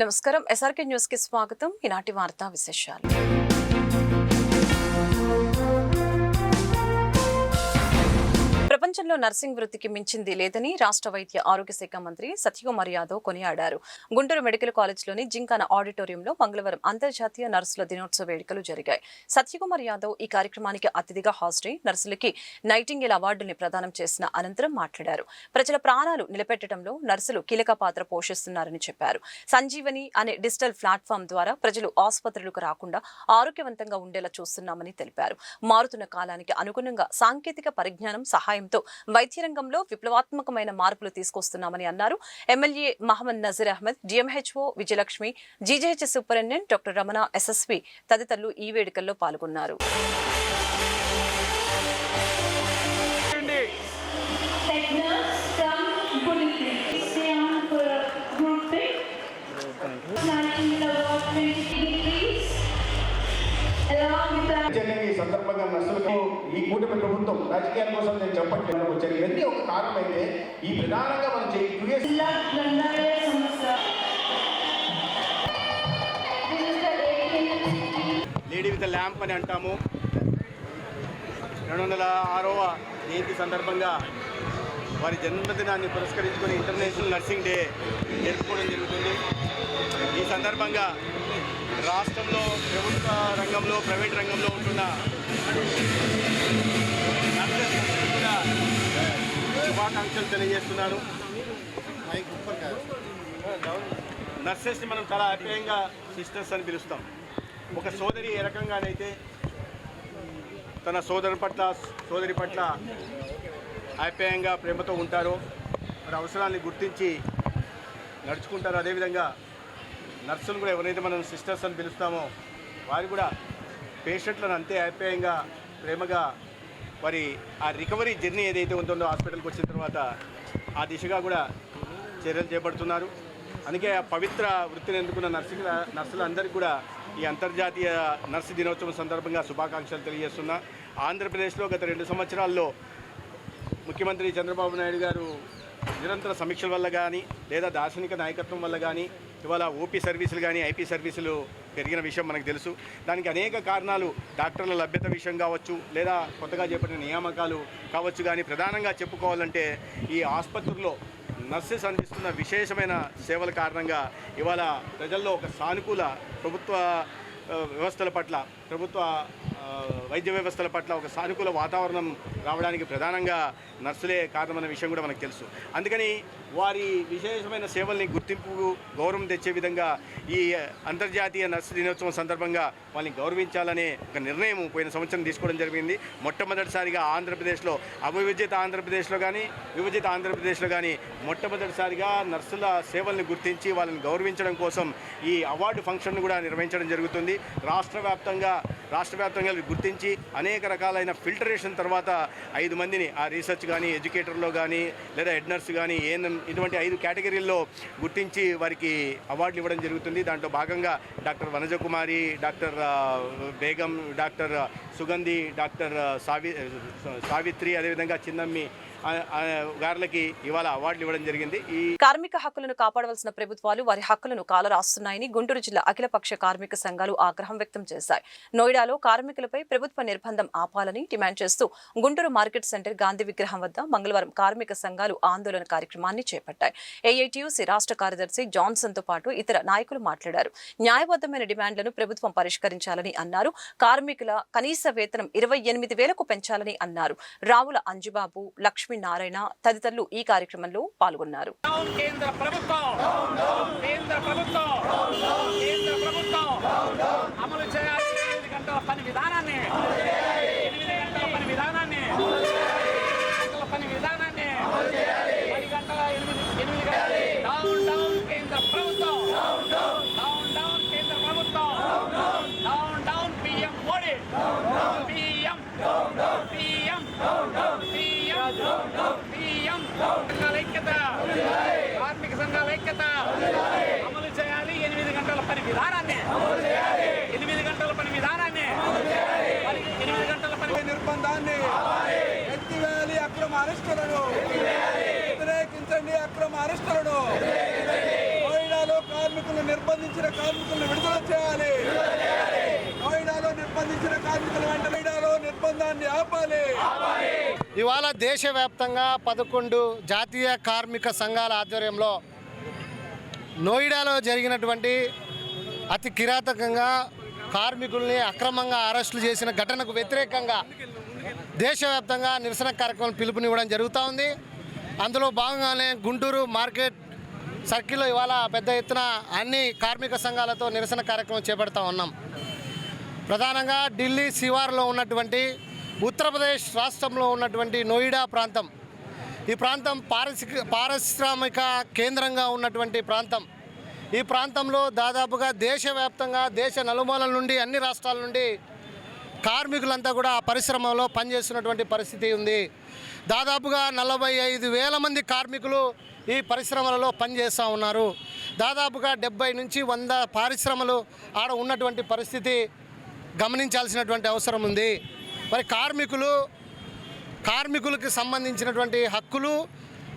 నమస్కారం SRK news కి స్వాగతం. ఈనాటి వార్తా విశేషాలు. ప్రపంచంలో నర్సింగ్ వృత్తికి మించింది లేదని రాష్ట్ర వైద్య ఆరోగ్య శాఖ మంత్రి సత్యకుమార్ యాదవ్ కొనియాడారు. గుంటూరు మెడికల్ కాలేజ్లోని జింకానా ఆడిటోరియంలో మంగళవారం అంతర్జాతీయ నర్సుల దినోత్సవ వేడుకలు జరిగాయి. సత్యకుమార్ యాదవ్ ఈ కార్యక్రమానికి అతిథిగా హాజరై నర్సులకి నైటింగేల్ అవార్డుని ప్రదానం చేసిన అనంతరం మాట్లాడారు. ప్రజల ప్రాణాలు నిలబెట్టడంలో నర్సులు కీలక పాత్ర పోషిస్తున్నారని చెప్పారు. సంజీవని అనే డిజిటల్ ప్లాట్ఫామ్ ద్వారా ప్రజలు ఆసుపత్రులకు రాకుండా ఆరోగ్యవంతంగా ఉండేలా చూస్తున్నామని తెలిపారు. మారుతున్న కాలానికి అనుగుణంగా సాంకేతిక పరిజ్ఞానం సహాయంతో వైద్య రంగంలో విప్లవాత్మకమైన మార్పులు తీసుకొస్తున్నామని అన్నారు. MLA Mohammed Nazeer Ahmed, DMHO Vijayalakshmi, GJH superintendent doctor Ramana, SSV తదితరులు ఈ వేడుకల్లో పాల్గొన్నారు. సందర్భంగా నర్సులకు ఈ కూటమి ప్రభుత్వం రాజకీయాల కోసం నేను చెప్పట్లేదు వచ్చాను. ఇవన్నీ ఒక కారణం అయితే ఈ ప్రధానంగా మనం లేడీ విత్ ల్యాంప్ అని అంటాము. 206వ జయంతి సందర్భంగా వారి జన్మదినాన్ని పురస్కరించుకొని ఇంటర్నేషనల్ నర్సింగ్ డే జరుపుకోవడం జరుగుతుంది. ఈ సందర్భంగా రాష్ట్రంలో ప్రభుత్వ రంగంలో, ప్రైవేట్ రంగంలో ఉంటున్న నర్సెస్కి కూడా శుభాకాంక్షలు తెలియజేస్తున్నాను. నర్సెస్ని మనం చాలా ఆప్యాయంగా సిస్టర్స్ అని పిలుస్తాం. ఒక సోదరి ఏ రకంగానైతే తన సోదరి పట్ల ఆప్యాయంగా ప్రేమతో ఉంటారో, మరి అవసరాన్ని గుర్తించి నడుచుకుంటారో, అదేవిధంగా నర్సులు కూడా ఎవరైతే మనం సిస్టర్స్ అని పిలుస్తామో వారు కూడా పేషెంట్లను అంతే ఆప్యాయంగా ప్రేమగా వారి ఆ రికవరీ జర్నీ ఏదైతే ఉంటుందో హాస్పిటల్కి వచ్చిన తర్వాత ఆ దిశగా కూడా చర్యలు చేపడుతున్నారు. అందుకే ఆ పవిత్ర వృత్తిని ఎందుకున్న నర్సులందరికీ కూడా ఈ అంతర్జాతీయ నర్సు దినోత్సవం సందర్భంగా శుభాకాంక్షలు తెలియజేస్తున్నా. ఆంధ్రప్రదేశ్లో గత 2 సంవత్సరాల్లో ముఖ్యమంత్రి చంద్రబాబు నాయుడు గారు నిరంతర సమీక్షల వల్ల కానీ లేదా దార్శనిక నాయకత్వం వల్ల కానీ ఇవాళ ఓపీ సర్వీసులు కానీ ఐపీ సర్వీసులు పెరిగిన విషయం మనకు తెలుసు. దానికి అనేక కారణాలు డాక్టర్ల లభ్యత విషయం కావచ్చు, లేదా కొత్తగా చేపట్టిన నియామకాలు కావచ్చు. కానీ ప్రధానంగా చెప్పుకోవాలంటే ఈ ఆసుపత్రుల్లో నర్సెస్ అందిస్తున్న విశేషమైన సేవల కారణంగా ఇవాళ ప్రజల్లో ఒక సానుకూల ప్రభుత్వ వైద్య వ్యవస్థల పట్ల ఒక సానుకూల వాతావరణం రావడానికి ప్రధానంగా నర్సులే కారణమన్న విషయం కూడా మనకు తెలుసు. అందుకని వారి విశేషమైన సేవల్ని గుర్తింపు, గౌరవం తెచ్చే విధంగా ఈ అంతర్జాతీయ నర్సు దినోత్సవం సందర్భంగా వాళ్ళని గౌరవించాలనే ఒక నిర్ణయం పోయిన సంవత్సరం తీసుకోవడం జరిగింది. మొట్టమొదటిసారిగా ఆంధ్రప్రదేశ్లో, అవిభజిత ఆంధ్రప్రదేశ్లో కానీ విభజిత ఆంధ్రప్రదేశ్లో కానీ మొట్టమొదటిసారిగా నర్సుల సేవల్ని గుర్తించి వాళ్ళని గౌరవించడం కోసం ఈ అవార్డు ఫంక్షన్ను కూడా నిర్వహించడం జరుగుతుంది. రాష్ట్ర వ్యాప్తంగా గుర్తించి అనేక రకాలైన ఫిల్టరేషన్ తర్వాత 5 మందిని ఆ రీసెర్చ్ కానీ, ఎడ్యుకేటర్లో కానీ, లేదా హెడ్ నర్స్ కానీ, ఏఎన్ఎం ఇటువంటి 5 కేటగిరీల్లో గుర్తించి వారికి అవార్డులు ఇవ్వడం జరుగుతుంది. దాంట్లో భాగంగా doctor Vanajakumari, doctor Begum, doctor Sugandhi, doctor Savitri, అదేవిధంగా చిన్నమ్మి గారులకి ఇవాళ అవార్డులు ఇవ్వడం జరిగింది. ఈ కార్మిక హక్కులను కాపాడవలసిన ప్రభుత్వాలు వారి హక్కులను కాలరాస్తున్నాయని గుంటూరు జిల్లా అఖిలపక్ష కార్మిక సంఘాలు ఆగ్రహం వ్యక్తం చేశాయి. నోయిడాలో కార్మికులపై ప్రభుత్వ నిర్బంధం ఆపాలని డిమాండ్ చేస్తూ గుంటూరు మార్కెట్ సెంటర్ గాంధీ విగ్రహం వద్ద మంగళవారం కార్మిక సంఘాలు ఆందోళన కార్యక్రమాన్ని చేపట్టాయి. ఏఐటీయూసీ రాష్ట్ర కార్యదర్శి జాన్సన్ తో పాటు ఇతర నాయకులు మాట్లాడారు. న్యాయబద్ధమైన డిమాండ్లను ప్రభుత్వం పరిష్కరించాలని అన్నారు. కార్మికుల కనీస వేతనం 28,000కు పెంచాలని అన్నారు. రావుల అంజుబాబు, లక్ష్మీ నారాయణ తదితరులు ఈ కార్యక్రమంలో పాల్గొన్నారు. కార్మిక సంఘాల ఐక్యత అమలు చేయాలి. 8 గంటల పని విధానాన్ని, 8 గంటల పని విధానాన్ని, 8 గంటల పని నిర్బంధాన్ని ఎత్తివేయాలి. అక్రమ అరెస్టులను వ్యతిరేకించండి. అక్రమ అరెస్టులను నోయిడాలో కార్మికులు నిర్బంధించిన కార్మికులను విడుదల చేయాలి. నోయిడాలో నిర్బంధించిన కార్మికుల వెంట నోయిడాలో నిర్బంధాన్ని ఆపాలి. ఇవాళ దేశవ్యాప్తంగా 11 జాతీయ కార్మిక సంఘాల ఆధ్వర్యంలో నోయిడాలో జరిగినటువంటి అతి కిరాతకంగా కార్మికుల్ని అక్రమంగా అరెస్టులు చేసిన ఘటనకు వ్యతిరేకంగా దేశవ్యాప్తంగా నిరసన కార్యక్రమం పిలుపునివ్వడం జరుగుతూ ఉంది. అందులో భాగంగానే గుంటూరు మార్కెట్ సర్కిల్లో ఇవాళ పెద్ద ఎత్తున అన్ని కార్మిక సంఘాలతో నిరసన కార్యక్రమం చేపడతా ఉన్నాం. ప్రధానంగా ఢిల్లీ శివారులో ఉన్నటువంటి ఉత్తరప్రదేశ్ రాష్ట్రంలో ఉన్నటువంటి నోయిడా ప్రాంతం, ఈ ప్రాంతం పారిశ్రామిక కేంద్రంగా ఉన్నటువంటి ప్రాంతం. ఈ ప్రాంతంలో దాదాపుగా దేశవ్యాప్తంగా దేశ నలుమూలల నుండి అన్ని రాష్ట్రాల నుండి కార్మికులంతా కూడా ఆ పరిశ్రమలో పనిచేస్తున్నటువంటి పరిస్థితి ఉంది. దాదాపుగా 45,000 మంది కార్మికులు ఈ పరిశ్రమలలో పనిచేస్తూ ఉన్నారు. దాదాపుగా 70 నుంచి 100 పరిశ్రమలు ఆడ ఉన్నటువంటి పరిస్థితి గమనించాల్సినటువంటి అవసరం ఉంది. మరి కార్మికులకు సంబంధించినటువంటి హక్కులు,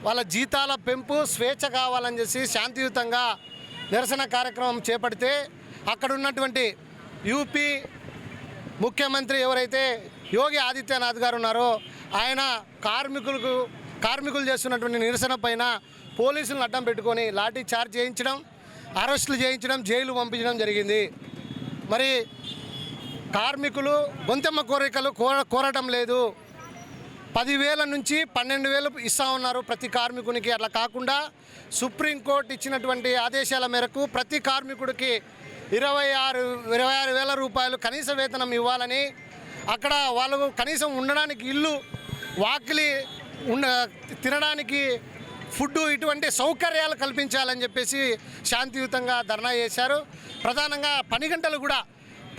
వాళ్ళ జీతాల పెంపు, స్వేచ్ఛ కావాలని చెప్పి శాంతియుతంగా నిరసన కార్యక్రమం చేపడితే అక్కడ ఉన్నటువంటి యూపీ ముఖ్యమంత్రి ఎవరైతే యోగి ఆదిత్యనాథ్ గారు ఉన్నారో ఆయన కార్మికులు చేస్తున్నటువంటి నిరసన పైన పోలీసులను అడ్డం పెట్టుకొని లాఠీ చార్జ్ చేయించడం, అరెస్టులు చేయించడం, జైలు పంపించడం జరిగింది. మరి కార్మికులు గొంతెమ్మ కోరికలు కోరటం లేదు. 10,000 నుంచి 12,000 ఇస్తూ ఉన్నారు ప్రతి కార్మికునికి. అట్లా కాకుండా సుప్రీంకోర్టు ఇచ్చినటువంటి ఆదేశాల మేరకు ప్రతి కార్మికుడికి 26,000 రూపాయలు కనీస వేతనం ఇవ్వాలని, అక్కడ వాళ్ళు కనీసం ఉండడానికి ఇల్లు, వాకిలి, తినడానికి ఫుడ్, ఇటువంటి సౌకర్యాలు కల్పించాలని చెప్పేసి శాంతియుతంగా ధర్నా చేశారు. ప్రధానంగా పని గంటలు కూడా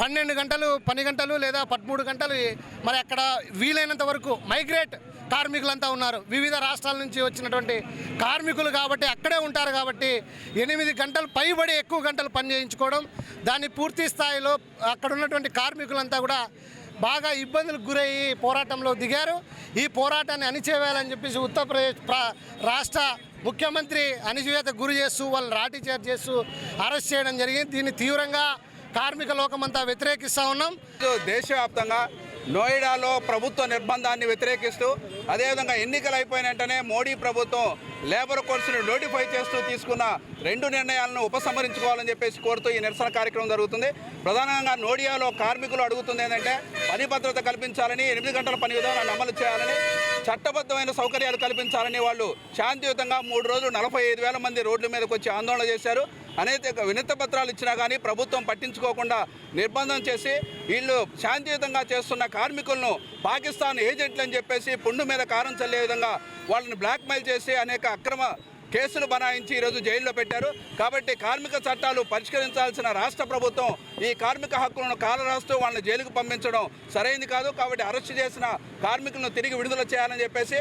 12 పని గంటలు లేదా 13 గంటలు. మరి అక్కడ వీలైనంత వరకు మైగ్రేట్ కార్మికులంతా ఉన్నారు, వివిధ రాష్ట్రాల నుంచి వచ్చినటువంటి కార్మికులు కాబట్టి అక్కడే ఉంటారు కాబట్టి 8 గంటలు పైబడి ఎక్కువ గంటలు పని చేయించుకోవడం, దాన్ని పూర్తి స్థాయిలో అక్కడ ఉన్నటువంటి కార్మికులంతా కూడా బాగా ఇబ్బందులకు గురయ్యి పోరాటంలో దిగారు. ఈ పోరాటాన్ని అణిచివేయాలని చెప్పేసి ఉత్తరప్రదేశ్ రాష్ట్ర ముఖ్యమంత్రి అణిచివేతకు గురి చేస్తూ వాళ్ళు లాఠీ చార్జ్ చేస్తూ అరెస్ట్ చేయడం జరిగింది. దీన్ని తీవ్రంగా కార్మిక లోకమంతా వ్యతిరేకిస్తూ ఉన్నాం. దేశవ్యాప్తంగా నోయిడాలో ప్రభుత్వ నిర్బంధాన్ని వ్యతిరేకిస్తూ, అదేవిధంగా ఎన్నికలు అయిపోయిన వెంటనే మోడీ ప్రభుత్వం లేబర్ కోడ్స్ను నోటిఫై చేస్తూ తీసుకున్న 2 నిర్ణయాలను ఉపసంహరించుకోవాలని చెప్పేసి కోరుతూ ఈ నిరసన కార్యక్రమం జరుగుతుంది. ప్రధానంగా నోయిడాలో కార్మికులు అడుగుతుంది ఏంటంటే పని భద్రత కల్పించాలని, 8 గంటల పని విధానాన్ని అమలు చేయాలని, చట్టబద్ధమైన సౌకర్యాలు కల్పించాలని వాళ్ళు శాంతియుతంగా 3 రోజులు 45,000 మంది రోడ్ల మీదకి వచ్చి ఆందోళన చేశారు. అనేక వినతి పత్రాలు ఇచ్చినా కానీ ప్రభుత్వం పట్టించుకోకుండా నిర్బంధం చేసి వీళ్ళు శాంతియుతంగా చేస్తున్న కార్మికులను పాకిస్తాన్ ఏజెంట్లు అని చెప్పేసి పుండు మీద కారం చల్లే విధంగా వాళ్ళని బ్లాక్మెయిల్ చేసి అనేక అక్రమ కేసులు బనాయించి ఈరోజు జైల్లో పెట్టారు. కాబట్టి కార్మిక చట్టాలు పరిష్కరించాల్సిన రాష్ట్ర ప్రభుత్వం ఈ కార్మిక హక్కులను కాలరాస్తూ వాళ్ళని జైలుకు పంపించడం సరైనది కాదు. కాబట్టి అరెస్టు చేసిన కార్మికులను తిరిగి విడుదల చేయాలని చెప్పేసి,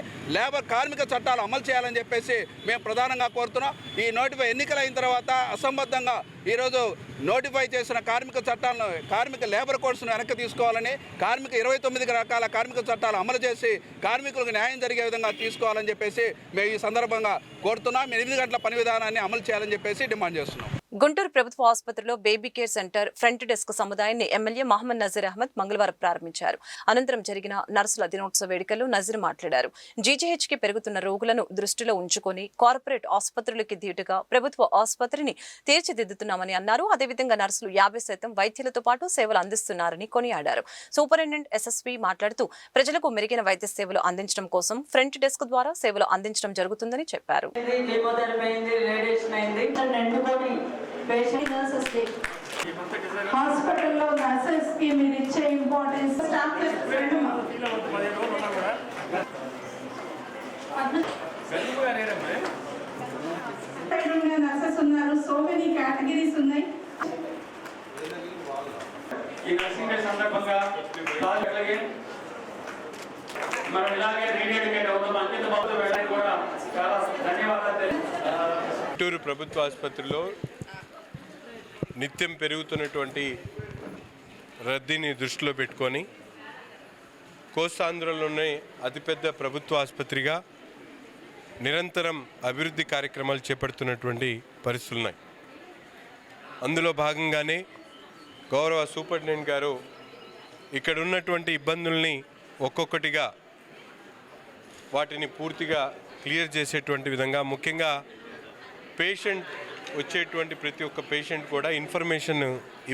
కార్మిక చట్టాలు అమలు చేయాలని చెప్పేసి మేము ప్రధానంగా కోరుతున్నాం. ఈ నోటిఫై ఎన్నికలు అయిన తర్వాత అసంబద్ధంగా ఈరోజు నోటిఫై చేసిన కార్మిక చట్టాలను, కార్మిక లేబర్ కోడ్స్ను వెనక్కి తీసుకోవాలని, 29 రకాల కార్మిక చట్టాలు అమలు చేసి కార్మికులకు న్యాయం జరిగే విధంగా తీసుకోవాలని చెప్పేసి మేము ఈ సందర్భంగా కోరుతున్నాం. 8 గంటల పని విధానాన్ని అమలు చేయాలని చెప్పేసి డిమాండ్ చేస్తున్నాం. గుంటూరు ప్రభుత్వ ఆసుపత్రిలో baby care centre front desk సముదాయాన్ని ఎమ్మెల్యే మహమ్మద్ నజీర్ అహ్మద్ మంగళవారం ప్రారంభించారు. అనంతరం జరిగిన నర్సుల దినోత్సవ వేడుకల్లో నజీర్ మాట్లాడారు. జీజీహెచ్కి పెరుగుతున్న రోగులను దృష్టిలో ఉంచుకొని కార్పొరేట్ ఆసుపత్రులకి ధీటుగా ప్రభుత్వ ఆసుపత్రిని తీర్చిదిద్దుతున్నామని అన్నారు. అదేవిధంగా నర్సులు 50% వైద్యులతో పాటు సేవలు అందిస్తున్నారని కొనియాడారు. సూపరింటెండెంట్ ఎస్ఎస్పీ మాట్లాడుతూ ప్రజలకు మెరుగైన వైద్య సేవలు అందించడం కోసం ఫ్రంట్ డెస్క్ ద్వారా సేవలు అందించడం జరుగుతుందని చెప్పారు. హాస్పిటల్లో నర్సెస్ కి మీరు ఇచ్చే ఇంపార్టెన్స్ స్టాఫ్ నర్సెస్ ఉన్నారు. సో మెనీ కేటగిరీస్ ఉన్నాయి. ఈ నర్సింగ్ డే సందర్భంగా మనం ఇలాగే రీడెడికేట్ అవుతాం. అంకిత బాబులు వెళ్ళడానికి కూడా చాలా ధన్యవాదాలు. గుంటూరు ప్రభుత్వ ఆసుపత్రిలో నిత్యం పెరుగుతున్నటువంటి రద్దీని దృష్టిలో పెట్టుకొని కోస్తాంధ్రలోనే అతిపెద్ద ప్రభుత్వ ఆసుపత్రిగా నిరంతరం అభివృద్ధి కార్యక్రమాలు చేపడుతున్నటువంటి పరిస్థితులు ఉన్నాయి. అందులో భాగంగానే గౌరవ సూపరింటెండెంట్ గారు ఇక్కడ ఉన్నటువంటి ఇబ్బందుల్ని ఒక్కొక్కటిగా వాటిని పూర్తిగా క్లియర్ చేసేటువంటి విధంగా, ముఖ్యంగా పేషెంట్ వచ్చేటువంటి ప్రతి ఒక్క పేషెంట్ కూడా ఇన్ఫర్మేషన్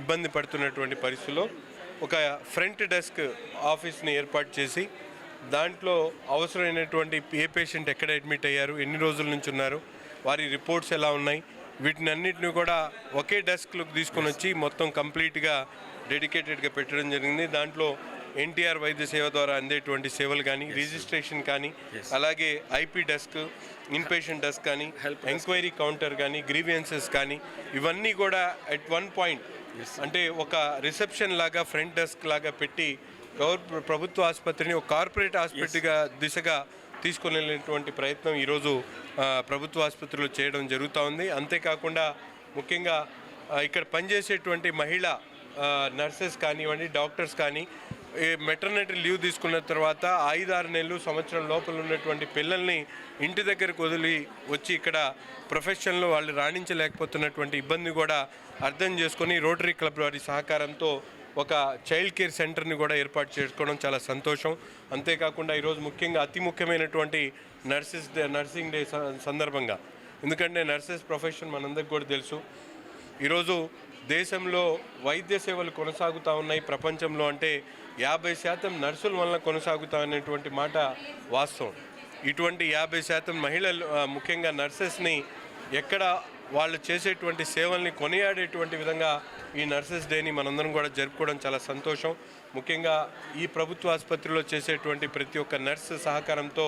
ఇబ్బంది పడుతున్నటువంటి పరిస్థితుల్లో ఒక ఫ్రంట్ డెస్క్ ఆఫీస్ని ఏర్పాటు చేసి దాంట్లో అవసరమైనటువంటి ఏ పేషెంట్ ఎక్కడ అడ్మిట్ అయ్యారు, ఎన్ని రోజుల నుంచి ఉన్నారు, వారి రిపోర్ట్స్ ఎలా ఉన్నాయి, వీటిని అన్నిటిని కూడా ఒకే డెస్క్లోకి తీసుకొని వచ్చి మొత్తం కంప్లీట్గా డెడికేటెడ్గా పెట్టడం జరిగింది. దాంట్లో ఎన్టీఆర్ వైద్య సేవ ద్వారా అందేటువంటి సేవలు కానీ, రిజిస్ట్రేషన్ కానీ, అలాగే ఐపీ డెస్క్, ఇన్పేషెంట్ డెస్క్ కానీ, ఎంక్వైరీ కౌంటర్ కానీ, గ్రీవియన్సెస్ కానీ, ఇవన్నీ కూడా అట్ వన్ పాయింట్ అంటే ఒక రిసెప్షన్ లాగా ఫ్రంట్ డెస్క్ లాగా పెట్టి ప్రభుత్వ ఆసుపత్రిని ఒక కార్పొరేట్ హాస్పిటల్గా దిశగా తీసుకొని వెళ్ళినటువంటి ప్రయత్నం ఈరోజు ప్రభుత్వ ఆసుపత్రిలో చేయడం జరుగుతూ ఉంది. అంతేకాకుండా ముఖ్యంగా ఇక్కడ పనిచేసేటువంటి మహిళా నర్సెస్ కానివ్వండి, డాక్టర్స్ కానీ, మెటర్నిటీ లీవ్ తీసుకున్న తర్వాత 5-6 నెలలు, సంవత్సరం లోపల ఉన్నటువంటి పిల్లల్ని ఇంటి దగ్గరకు వదిలి వచ్చి ఇక్కడ ప్రొఫెషన్లో వాళ్ళు రాణించలేకపోతున్నటువంటి ఇబ్బంది కూడా అర్థం చేసుకొని రోటరీ క్లబ్ వారి సహకారంతో ఒక చైల్డ్ కేర్ సెంటర్ని కూడా ఏర్పాటు చేసుకోవడం చాలా సంతోషం. అంతేకాకుండా ఈరోజు ముఖ్యంగా అతి ముఖ్యమైనటువంటి నర్సింగ్ డే సందర్భంగా, ఎందుకంటే నర్సెస్ ప్రొఫెషన్ మనందరికీ కూడా తెలుసు, ఈరోజు దేశంలో వైద్య సేవలు కొనసాగుతూ ఉన్నాయి. ప్రపంచంలో అంటే 50% నర్సుల వలన కొనసాగుతా అనేటువంటి మాట వాస్తవం. ఇటువంటి 50% మహిళలు ముఖ్యంగా నర్సెస్ని ఎక్కడ వాళ్ళు చేసేటువంటి సేవల్ని కొనియాడేటువంటి విధంగా ఈ నర్సెస్ డేని మనందరం కూడా జరుపుకోవడం చాలా సంతోషం. ముఖ్యంగా ఈ ప్రభుత్వ ఆసుపత్రిలో చేసేటువంటి ప్రతి ఒక్క నర్సు సహకారంతో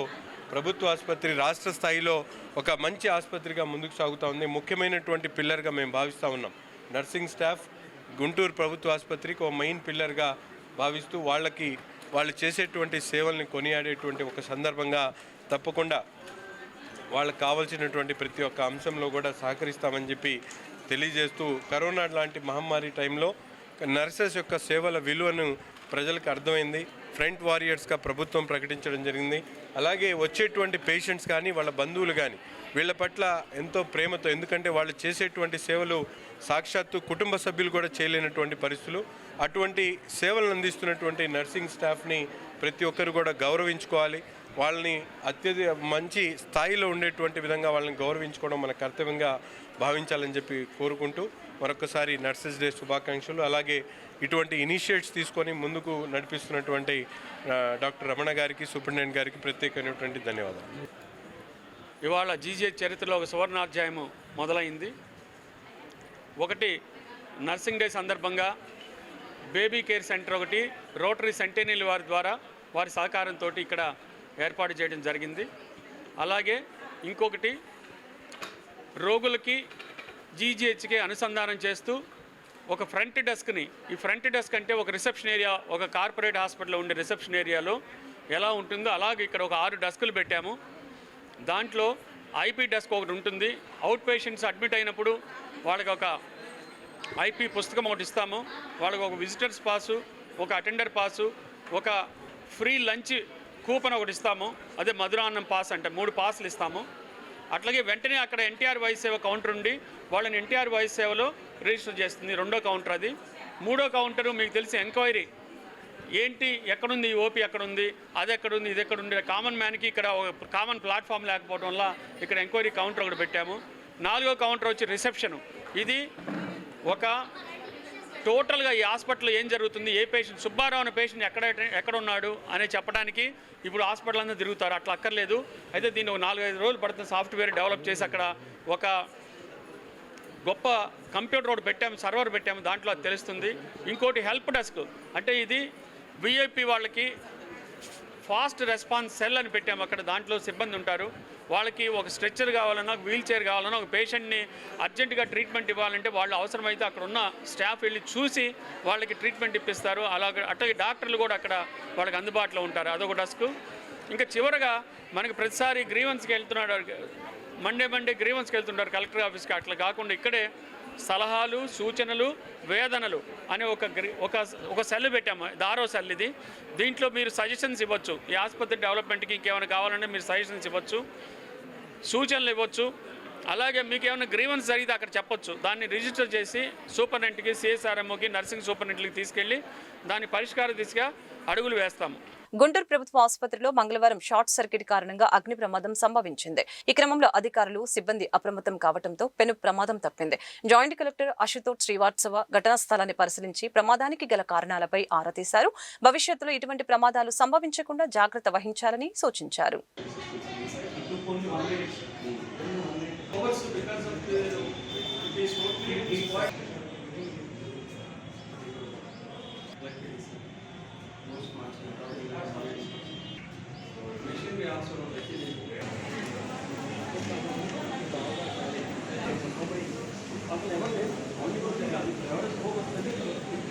ప్రభుత్వ ఆసుపత్రి రాష్ట్ర స్థాయిలో ఒక మంచి ఆసుపత్రిగా ముందుకు సాగుతూ ఉంది. ముఖ్యమైనటువంటి పిల్లర్గా మేము భావిస్తూ ఉన్నాం. నర్సింగ్ స్టాఫ్ గుంటూరు ప్రభుత్వ ఆసుపత్రికి ఒక మెయిన్ పిల్లర్గా భావిస్తూ వాళ్ళు చేసేటువంటి సేవల్ని కొనియాడేటువంటి ఒక సందర్భంగా తప్పకుండా వాళ్ళకు కావాల్సినటువంటి ప్రతి ఒక్క అంశంలో కూడా సహకరిస్తామని చెప్పి తెలియజేస్తూ, కరోనా లాంటి మహమ్మారి టైంలో నర్సెస్ యొక్క సేవల విలువను ప్రజలకు అర్థమైంది. ఫ్రంట్ వారియర్స్గా ప్రభుత్వం ప్రకటించడం జరిగింది. అలాగే వచ్చేటువంటి పేషెంట్స్ కానీ, వాళ్ళ బంధువులు కానీ వీళ్ళ పట్ల ఎంతో ప్రేమతో, ఎందుకంటే వాళ్ళు చేసేటువంటి సేవలు సాక్షాత్తు కుటుంబ సభ్యులు కూడా చేయలేనటువంటి పరిస్థితులు. అటువంటి సేవలను అందిస్తున్నటువంటి నర్సింగ్ స్టాఫ్ని ప్రతి ఒక్కరు కూడా గౌరవించుకోవాలి. వాళ్ళని అత్యధిక మంచి స్థాయిలో ఉండేటువంటి విధంగా వాళ్ళని గౌరవించుకోవడం మన కర్తవ్యంగా భావించాలని చెప్పి కోరుకుంటూ మరొకసారి నర్సెస్ డే శుభాకాంక్షలు. అలాగే ఇటువంటి ఇనిషియేటివ్స్ తీసుకొని ముందుకు నడిపిస్తున్నటువంటి డాక్టర్ రమణ గారికి, సూపరింటెండెంట్ గారికి ప్రత్యేకమైనటువంటి ధన్యవాదాలు. ఇవాళ జీజీహెచ్ చరిత్రలో ఒక సువర్ణాధ్యాయము మొదలైంది. ఒకటి, నర్సింగ్ డే సందర్భంగా బేబీ కేర్ సెంటర్ ఒకటి రోటరీ సెంటెనియల్ వారి ద్వారా వారి సహకారంతో ఇక్కడ ఏర్పాటు చేయడం జరిగింది. అలాగే ఇంకొకటి, రోగులకి జీజీహెచ్కి అనుసంధానం చేస్తూ ఒక ఫ్రంట్ డెస్క్ని, ఈ ఫ్రంట్ డెస్క్ అంటే ఒక రిసెప్షన్ ఏరియా, ఒక కార్పొరేట్ హాస్పిటల్లో ఉండే రిసెప్షన్ ఏరియాలో ఎలా ఉంటుందో అలాగే ఇక్కడ ఒక 6 డెస్కులు పెట్టాము. దాంట్లో ఐపీ డెస్క్ ఒకటి ఉంటుంది. అవుట్ పేషెంట్స్ అడ్మిట్ అయినప్పుడు వాళ్ళకి ఒక ఐపీ పుస్తకం ఒకటి ఇస్తాము. వాళ్ళకి ఒక విజిటర్స్ పాసు, ఒక అటెండర్ పాసు, ఒక ఫ్రీ లంచ్ కూపన్ ఒకటి ఇస్తాము. అదే మధురాన్నం పాస్ అంటే 3 పాసులు ఇస్తాము. అట్లాగే వెంటనే అక్కడ ఎన్టీఆర్ వైద్య సేవ కౌంటర్ ఉండి వాళ్ళని ఎన్టీఆర్ వైద్య సేవలో రిజిస్టర్ చేస్తుంది. 2వ కౌంటర్ అది. 3వ కౌంటరు మీకు తెలిసి ఎంక్వైరీ ఏంటి, ఎక్కడుంది ఈ ఓపీ, ఎక్కడుంది, అది ఎక్కడుంది, ఇది ఎక్కడుంది. కామన్ మ్యాన్కి ఇక్కడ ఒక కామన్ ప్లాట్ఫామ్ లేకపోవడం వల్ల ఇక్కడ ఎంక్వైరీ కౌంటర్ ఒకటి పెట్టాము. 4వ కౌంటర్ వచ్చి రిసెప్షను. ఇది ఒక టోటల్గా ఈ హాస్పిటల్లో ఏం జరుగుతుంది, ఏ పేషెంట్, సుబ్బారావు అనే పేషెంట్ ఎక్కడ ఉన్నాడు అనే చెప్పడానికి ఇప్పుడు హాస్పిటల్ అంతా తిరుగుతారు. అట్లా అక్కర్లేదు. అయితే దీన్ని ఒక 4-5 రోజులు పడుతుంది సాఫ్ట్వేర్ డెవలప్ చేసి అక్కడ ఒక గొప్ప కంప్యూటర్ ఒకటి పెట్టాము, సర్వర్ పెట్టాము, దాంట్లో అది తెలుస్తుంది. ఇంకోటి హెల్ప్ డెస్క్, అంటే ఇది విఐపి వాళ్ళకి ఫాస్ట్ రెస్పాన్స్ సెల్ అని పెట్టాము. అక్కడ దాంట్లో సిబ్బంది ఉంటారు. వాళ్ళకి ఒక స్ట్రెచ్చర్ కావాలన్నా, ఒక వీల్ చైర్ కావాలన్నా, ఒక పేషెంట్ని అర్జెంటుగా ట్రీట్మెంట్ ఇవ్వాలంటే వాళ్ళు అవసరమైతే అక్కడ ఉన్న స్టాఫ్ వెళ్ళి చూసి వాళ్ళకి ట్రీట్మెంట్ ఇప్పిస్తారు. అట్లాగే డాక్టర్లు కూడా అక్కడ వాళ్ళకి అందుబాటులో ఉంటారు. అదొక డెస్క్. ఇంకా చివరగా మనకి ప్రతిసారి గ్రీవెన్స్కి వెళ్తున్నాడు, మండే గ్రీవెన్స్కి వెళ్తుంటారు కలెక్టర్ ఆఫీస్కి. అట్లా కాకుండా ఇక్కడే సలహాలు, సూచనలు, వేదనలు అనే ఒక సెల్ పెట్టాము. 6వ సెల్ ఇది. దీంట్లో మీరు సజెషన్స్ ఇవ్వచ్చు. ఈ ఆసుపత్రి డెవలప్మెంట్కి ఇంకేమైనా కావాలంటే మీరు సజెషన్స్ ఇవ్వచ్చు, సూచనలు ఇవ్వచ్చు. అలాగే మీకు ఏమైనా గ్రీవెన్స్ జరిగితే అక్కడ చెప్పొచ్చు. దాన్ని రిజిస్టర్ చేసి సూపరింటెండెంట్కి, సిఎస్ఆర్ఎంఓకి, నర్సింగ్ సూపరింటెండెంట్కి తీసుకెళ్ళి దాని పరిష్కార దిశగా అడుగులు వేస్తాము. గుంటూరు ప్రభుత్వ ఆసుపత్రిలో మంగళవారం షార్ట్ సర్క్యూట్ కారణంగా అగ్ని ప్రమాదం సంభవించింది. ఈ క్రమంలో అధికారులు, సిబ్బంది అప్రమత్తం కావడంతో పెను ప్రమాదం తప్పింది. జాయింట్ కలెక్టర్ అశుతోష్ శ్రీవాత్సవ ఘటనా స్థలాన్ని పరిశీలించి ప్రమాదానికి గల కారణాలపై ఆరా తీశారు. భవిష్యత్తులో ఇటువంటి ప్రమాదాలు సంభవించకుండా జాగ్రత్త వహించాలని సూచించారు.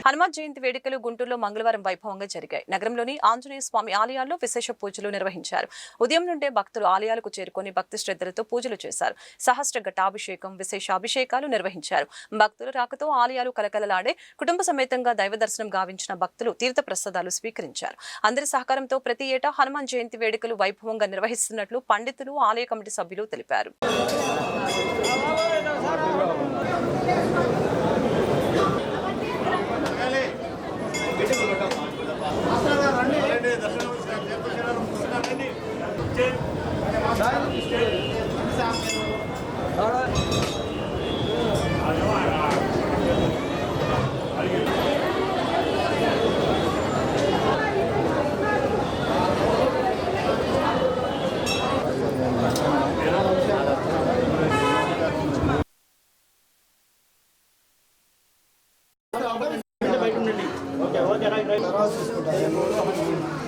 హనుమాన్ జయంతి వేడుకలు గుంటూరులో మంగళవారం వైభవంగా జరిగాయి. నగరంలోని ఆంజనేయ స్వామి ఆలయాల్లో విశేష పూజలు నిర్వహించారు. ఉదయం నుండే భక్తులు ఆలయాలకు చేరుకొని భక్తి శ్రద్ధలతో పూజలు చేశారు. సహస్ర ఘటాభిషేకం, విశేష అభిషేకాలు నిర్వహించారు. భక్తుల రాకతో ఆలయాలు కలకలలాడే. కుటుంబ సమేతంగా దైవ దర్శనం గావించిన భక్తులు తీర్థ ప్రసాదాలు స్వీకరించారు. అందరి సహకారంతో ప్రతి ఏటా హనుమాన్ జయంతి వేడుకలు వైభవంగా నిర్వహిస్తున్నట్లు పండితులు, ఆలయ కమిటీ సభ్యులు తెలిపారు.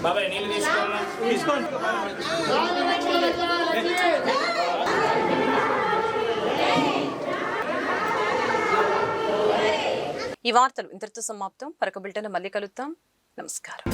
బాబాయ్ నీళ్ళు తీసుకోండి. ఈ వార్తలు ఇంతటితో సమాప్తం. మరొక బులెటిన్ మళ్ళీ కలుద్దాం. నమస్కారం.